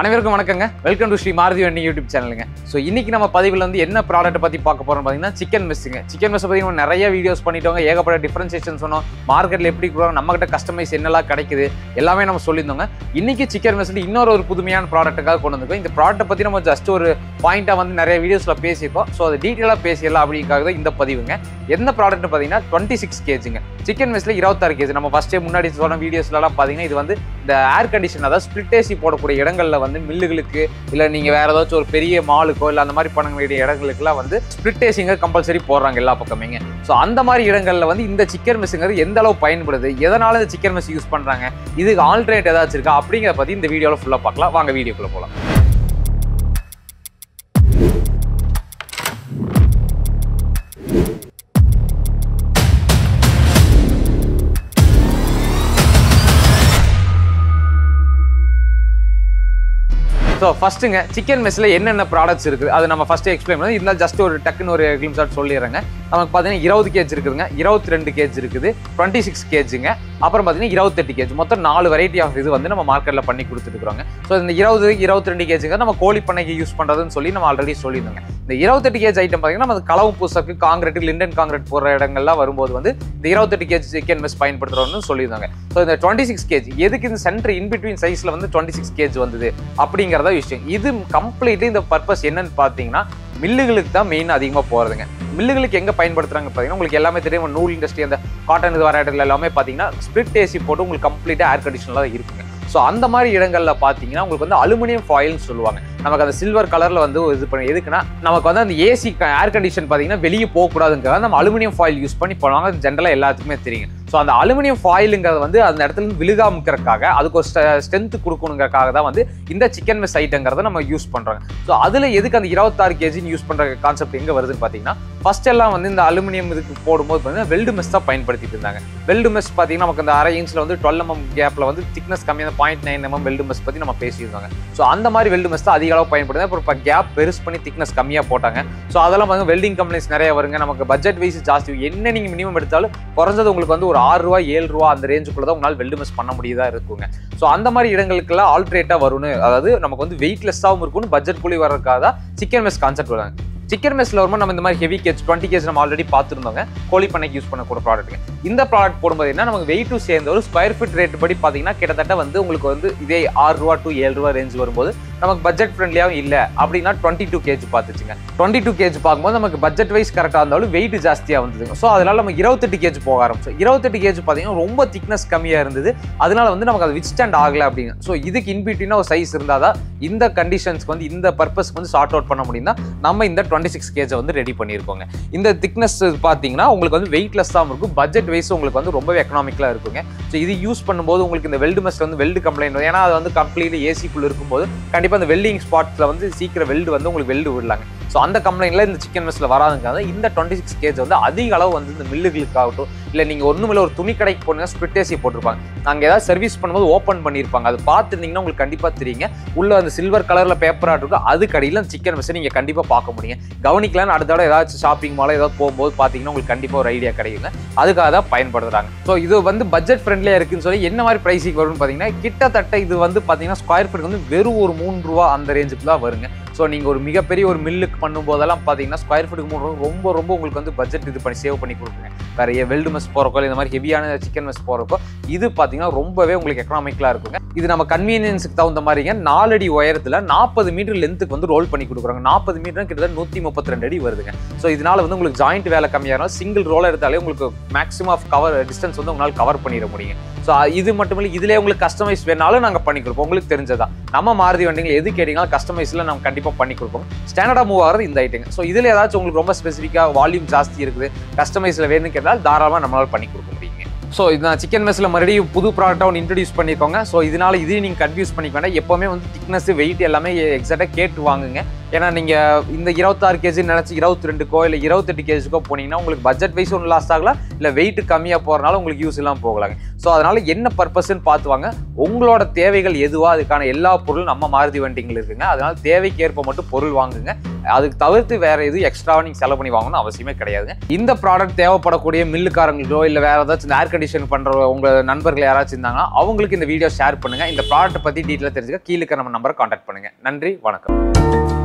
அனைவருக்கும் வணக்கங்க. Welcome to Sri Maruti வண்டி யூடியூப் சேனலுங்க. ஸோ இன்னைக்கு நம்ம பதிவில் வந்து என்ன ப்ராடக்ட்டை பற்றி பார்க்க போகிறோம் பார்த்தீங்கன்னா சிக்கன் மெஸ்ஸுங்க. சிக்கன் மெஸ்ஸை பற்றி நம்ம நிறைய வீடியோஸ் பண்ணிட்டோங்க. ஏகப்பட்ட டிஃபரன்சியேஷன் சொன்னோம். மார்க்கெட்டில் எப்படி கொடுக்குறோம், நம்மகிட்ட கஸ்டமைஸ் என்னெல்லாம் கிடைக்குது எல்லாமே நம்ம சொல்லியிருந்தோங்க. இன்னைக்கு சிக்கன் மெஸ்ஸில் இன்னொரு புதுமையான ப்ராடக்ட்டுக்காக கொண்டு வந்துருக்கோம். இந்த ப்ராடக்ட்டை பற்றி நம்ம ஜஸ்ட் ஒரு பாயிண்ட்டாக வந்து நிறைய வீடியோஸில் பேசியிருக்கோம். ஸோ அது டீட்டெயிலாக பேசிடலாம் அப்படிங்காக தான் இந்த பதிவுங்க. என்ன ப்ராடக்ட்னு பார்த்தீங்கன்னா 26 kgங்க. Chicken மெஸ்ஸில் 26 kg. நம்ம ஃபஸ்ட்டே முன்னாடி சொன்ன வீடியோஸ்லாம் பார்த்தீங்கன்னா இது வந்து இந்த ஏர் கண்டிஷன், அதாவது ஸ்பிளிட் ஏசி போடக்கூடிய இடங்களில் வந்து மில்லுகளுக்கு இல்லை நீங்கள் வேறு ஏதாச்சும் ஒரு பெரிய மாலுக்கோ இல்லை அந்த மாதிரி பண்ண வேண்டிய இடங்களுக்குலாம் வந்து ஸ்பிளிட் ஏசிங்க கம்பல்சரி போடுறாங்க எல்லா பக்கமேங்க. ஸோ அந்த மாதிரி இடங்களில் வந்து இந்த சிக்கன் மெஸ்ஸுங்கிறது எந்த அளவு பயன்படுது, எதனால இந்த சிக்கன் மெஸ் யூஸ் பண்ணுறாங்க, இதுக்கு ஆல்டர்னேட் ஏதாச்சும் இருக்கா அப்படிங்கிறத பற்றி இந்த வீடியோவில் ஃபுல்லாக பார்க்கலாம். வாங்க வீடியோக்குள்ளே போகலாம். ஸோ ஃபஸ்ட்டுங்க சிக்கன் மெஸ்ஸில் என்னென்ன ப்ராடக்ட்ஸ் இருக்குது அது நம்ம ஃபஸ்ட்டு எக்ஸ்பிளைன் பண்ணி இருந்தால் ஜஸ்ட் ஒரு டக்குன்னு ஒரு கிளிம்ஸ் சொல்லிடுறேங்க. நமக்கு பார்த்தீங்கன்னா 20 kg இருக்குதுங்க, 22 kg இருக்குது, 26 kgங்க, அப்புறம் பார்த்தீங்கன்னா 28 kg. மொத்தம் 4 வெரைட்டி ஆஃப் இது வந்து நம்ம மார்க்கெட்டில் பண்ணி கொடுத்துருக்குறோங்க. ஸோ இந்த 22 kg நம்ம கோழி பண்ணைக்கு யூஸ் பண்ணுறதுன்னு சொல்லி நம்ம ஆல்ரெடி சொல்லியிருந்தோங்க. இந்த 28 kg ஐட்டம் பார்த்தீங்கன்னா நம்ம களவு பூசக்கு காங்கிரீட், லிண்டன் காங்கிரீட் போடுற இடங்கள்லாம் வரும்போது வந்து இந்த 28 kg சிக்கன் மெஸ் பயன்படுத்துகிறோம்னு சொல்லியிருந்தாங்க. ஸோ இந்த 26 kg எதுக்கு இந்த சென்டர் இன்பிட்வீன் சைஸில் வந்து 26 kg வந்தது அப்படிங்கிறத விஷயம். இது கம்ப்ளீட்லி இந்த பர்பஸ் என்னன்னு பார்த்தீங்கன்னா மில்லுகளுக்கு தான் மெயின் அதிகமாக போகிறதுங்க. மில்லுகளுக்கு எங்கே பயன்படுத்துறாங்க பார்த்தீங்கன்னா உங்களுக்கு எல்லாமே தெரியும். நூல் இண்டஸ்ட்ரி, அந்த காட்டன் இது வர இடத்துல எல்லாமே பார்த்தீங்கன்னா ஸ்பிளிட் ஏசி போட்டு உங்களுக்கு கம்ப்ளீட்டாக ஏர் கண்டிஷனில் தான் இருக்குங்க. ஸோ அந்த மாதிரி இடங்களில் பார்த்தீங்கன்னா உங்களுக்கு வந்து அலுமினியம் ஃபாயில்னு சொல்லுவாங்க. நமக்கு அந்த சில்வர் கலரில் வந்து இது பண்ணி எதுக்குன்னா நமக்கு வந்து அந்த ஏசி ஏர் கண்டிஷன் பார்த்தீங்கன்னா வெளியே போகக்கூடாதுங்கிறத நம்ம அலுமினியம் ஃபாயில் யூஸ் பண்ணி போனாங்க. ஜென்ரலாக எல்லாத்துக்குமே தெரியுங்க. ஸோ அந்த அலுமினியம் ஃபாயிலுங்கிறது வந்து அந்த இடத்துல இருந்து விழுகாமுக்கிறதுக்காக, அதுக்கு ஒரு ஸ்ட்ரென்த் கொடுக்கணுங்கிறதுக்காக தான் வந்து இந்த சிக்கன் மெஸ் ஐட்டங்கிறத நம்ம யூஸ் பண்ணுறாங்க. ஸோ அதில் எதுக்கு அந்த 26 kg யூஸ் பண்ணுற கான்செப்ட் எங்கே வருதுன்னு பார்த்தீங்கன்னா ஃபர்ஸ்ட் எல்லாம் வந்து இந்த அலுமினியம் இதுக்கு போடும்போது பார்த்தீங்கன்னா வெல்டு மெஸ் தான் பயன்படுத்திட்டு இருந்தாங்க. வெல்டு மெஸ் பார்த்தீங்கன்னா நமக்கு அந்த 1/2 இன்ச்சில் வந்து 12 mm கேப்பில் வந்து திக்னஸ் கம்மியாக 0.9 mm வெல்டு மெஸ் பற்றி நம்ம பேசியிருந்தாங்க. ஸோ அந்த மாதிரி வெல்டு மெஸ் தான் அதிக அளவு பயன்படுது. அப்புறம் இப்போ கேப் பெருசு பண்ணி திக்னஸ் கம்மியாக போட்டாங்க. ஸோ அதெல்லாம் வந்து வெல்டிங் கம்பெனிஸ் நிறைய வருங்க. நமக்கு பட்ஜெட் வைஸ் ஜாஸ்தி. என்ன நீங்கள் மினிமம் எடுத்தாலும் குறைஞ்சது உங்களுக்கு வந்து ஒரு 6 ரூபா 7 ரூபா அந்த ரேஞ்சுக்குள்ள தான் உங்களால் வெல்டு மெஸ் பண்ண முடியதா இருக்குங்க. ஸோ அந்த மாதிரி இடங்களுக்குலாம் ஆல்ட்ரேட்டாக வரும்னு, அதாவது நமக்கு வந்து வெயிட்லெஸ்ஸாகவும் இருக்கும்னு பட்ஜெட் கூலி வர்றதுக்காக தான் சிக்கன் மெஸ் கான்செப்ட் வராங்க. சிக்கன் மெஸ்ல வரும்போது நம்ம இந்த மாதிரி ஹெவி கேஜ் 20 kg நம்ம ஆல்ரெடி பார்த்துருந்தோங்க. கோழி பண்ணைக்கு யூஸ் பண்ணக்கூடிய ப்ராடக்ட்டுங்க. இந்த ப்ராடக்ட் போடும்போது என்ன நமக்கு வெயிட்டும் சேர்ந்த ஒரு ஸ்கொயர் ஃபீட் ரேட் படி பார்த்தீங்கன்னா கிட்டத்தட்ட வந்து உங்களுக்கு வந்து இதே 6 ரூபா to 7 ரூபா ரேஞ்ச் வரும்போது நமக்கு பட்ஜெட் ஃப்ரெண்ட்லியாகவும் இல்லை அப்படின்னா 22 kg பார்த்துச்சுங்க. 22 kg பார்க்கும்போது நமக்கு பட்ஜெட் வைஸ் கரெக்டாக இருந்தாலும் வெயிட் ஜாஸ்தியாக வந்ததுங்க. ஸோ அதனால நம்ம 28 kg போக ஆரம்பிச்சோம். 28 kg பார்த்தீங்கன்னா ரொம்ப திக்னஸ் கம்மியாக இருந்தது. அதனால வந்து நமக்கு அது வித்ஸ்டாண்ட் ஆகலை அப்படிங்க. ஸோ இதுக்கு இன்பிட்வீனா ஒரு சைஸ் இருந்தால் தான் இந்த கண்டிஷன்ஸ்க்கு வந்து இந்த பர்பஸ்க்கு வந்து ஷார்ட் அவுட் பண்ண முடியும்னா நம்ம இந்த 26 kg வந்து ரெடி பண்ணியிருக்கோங்க. இந்த திக்னஸ் பார்த்தீங்கன்னா உங்களுக்கு வந்து வெயிட்லெஸ் தான் இருக்கும். பட்ஜெட் வைஸ் உங்களுக்கு வந்து ரொம்பவே எக்கனாமிக்கலாக இருக்குங்க. ஸோ இது யூஸ் பண்ணும்போது உங்களுக்கு இந்த வெல்டு மெஸ்ல வந்து வெல்டு கம்ப்ளைண்ட், ஏன்னா அது வந்து கம்ப்ளீட்லி ஏசிக்குள்ள இருக்கும்போது கண்டிப்பாக அந்த வெல்டிங் ஸ்பாட்ஸில் வந்து சீக்கிரம் வெல்டு வந்து உங்களுக்கு வெல்டு விடலாங்க. ஸோ அந்த கம்ப்ளைண்ட்ல இந்த சிக்கன் மெஸ்ல வராதுங்காக இந்த 26 kg வந்து அதிக அளவு வந்து இந்த மில்லுகளுக்காகட்டும், இல்லை நீங்கள் ஒன்றுமில்ல ஒரு துணி கடைக்கு போனீங்கன்னா ஸ்பிளிட் ஏசி போட்டிருப்பாங்க. நாங்கள் ஏதாவது சர்வீஸ் பண்ணும்போது ஓப்பன் பண்ணியிருப்பாங்க. அது பார்த்துருந்தீங்கன்னா உங்களுக்கு கண்டிப்பாக தெரியுங்க. உள்ள அந்த சில்வர் கலரில் பேப்பர் ஆட் இருக்கும். அது கடையில் அந்த சிக்கன் மெஸ்ஸை நீங்கள் கண்டிப்பாக பார்க்க முடியும். கவனிக்கலான்னு அடுத்த தடவை ஏதாச்சும் ஷாப்பிங் மாலை ஏதாவது போகும்போது பார்த்தீங்கன்னா உங்களுக்கு கண்டிப்பாக ஒரு ஐடியா கிடைக்குங்க. அதுக்காக தான் பயன்படுத்துகிறாங்க. ஸோ இது வந்து பட்ஜெட் ஃப்ரெண்ட்லியாக இருக்குன்னு சொல்லி என்ன மாதிரி ப்ரைஸிங் வரும்னு பார்த்தீங்கன்னா கிட்டத்தட்ட இது வந்து பார்த்தீங்கன்னா ஸ்கொயர் ஃபீட் வந்து வெறும் ஒரு 3 ரூபா அந்த ரேஞ்சுக்கு தான் வருங்க. ஸோ நீங்கள் ஒரு மிகப்பெரிய ஒரு மில்லுக்கு பண்ணும்போதெல்லாம் பார்த்தீங்கன்னா ஸ்கொயர் ஃபீட்டுக்கு 3 ரூபா ரொம்ப உங்களுக்கு வந்து பட்ஜெட் இது பண்ணி சேவ் பண்ணி கொடுக்குங்க. வேறு வெல்டு மெஸ் போகிறக்கோ இந்த மாதிரி ஹெவியான சிக்கன் மெஸ் போகிறப்போ இது பார்த்தீங்கன்னா ரொம்பவே உங்களுக்கு எக்கனாமிக்கலாக இருக்குங்க. இது நம்ம கன்வீனியன்ஸுக்கு தகுந்த மாதிரிங்க 4 அடி உயரத்தில் 40 மீட்டர் லென்த்துக்கு வந்து ரோல் பண்ணி கொடுக்குறாங்க. 40 மீட்டர் கிட்டத்தட்ட 132 அடி வருதுங்க. ஸோ இதனால வந்து உங்களுக்கு ஜாயிண்ட் வேலை கம்மியாக சிங்கிள் ரோல் எடுத்தாலே உங்களுக்கு மேக்ஸிமம் ஆஃப் கவர் டிஸ்டன்ஸ் வந்து உங்களால் கவர் பண்ணிட முடியும். ஸோ இது மட்டும் இல்லை, இதிலே உங்களுக்கு கஸ்டமைஸ் வேணாலும் நாங்கள் பண்ணி கொடுப்போம். உங்களுக்கு தெரிஞ்சதா நம்ம மாருதி வண்டிகள் எது கேட்டீங்கன்னா கஸ்டமைஸில் நம்ம கண்டிப்பாக பண்ணி கொடுப்போம். ஸ்டாண்டர்டாக மூவ் ஆகிறது இந்த ஐட்டங்க. ஸோ இதில் ஏதாச்சும் உங்களுக்கு ரொம்ப ஸ்பெசிஃபிக்காக வால்யூம் ஜாஸ்தி இருக்குது, கஸ்டமைஸில் வேணும்னு கேட்டால் தாராளமாக நம்மளால் பண்ணி கொடுக்க முடியுங்க. ஸோ இது சிக்கன் மெஸ்ஸில் மறுபடியும் புது ப்ராடக்டாக ஒன்று இன்ட்ரடியூஸ் பண்ணியிருக்கோங்க. ஸோ இதனால் இதையும் நீங்கள் கன்ஃபியூஸ் பண்ணிக்க வேண்டாம். எப்போவுமே வந்து திக்னஸ் வெயிட் எல்லாமே எக்ஸாக்டாக கேட்டு வாங்குங்க. ஏன்னா நீங்கள் இந்த 26 kg நினச்சி 22க்கோ இல்லை 28 kgக்கோ போனீங்கன்னா உங்களுக்கு பட்ஜெட் வைஸ் ஒன்று லாஸ் ஆகலாம், இல்லை வெயிட் கம்மியாக போகிறனால உங்களுக்கு யூஸ் இல்லாமல் போகலாங்க. ஸோ அதனால் என்ன பர்பஸ்ன்னு பார்த்துவாங்க. உங்களோட தேவைகள் எதுவோ அதுக்கான எல்லா பொருளும் நம்ம மாருதி வண்டிகள் இருக்குங்க. அதனால் தேவைக்கு ஏற்ப மட்டும் பொருள் வாங்குங்க. அதுக்கு தவிர்த்து வேற எதுவும் எக்ஸ்ட்ராவாக நீங்கள் செலவு பண்ணி வாங்கணும் அவசியமே கிடையாது. இந்த ப்ராடக்ட் தேவைப்படக்கூடிய மில்லுக்காரங்களுக்கோ இல்லை வேற ஏதாச்சும் இந்த ஏர் கண்டிஷன் பண்ற உங்க நண்பர்கள் யாராச்சும் இருந்தாங்கன்னா அவங்களுக்கு இந்த வீடியோ ஷேர் பண்ணுங்க. இந்த ப்ராடக்ட் பத்தி டீட்டெயிலாக தெரிஞ்சுக்க கீழே நம்ம நம்பரை கான்டாக்ட் பண்ணுங்க. நன்றி, வணக்கம்.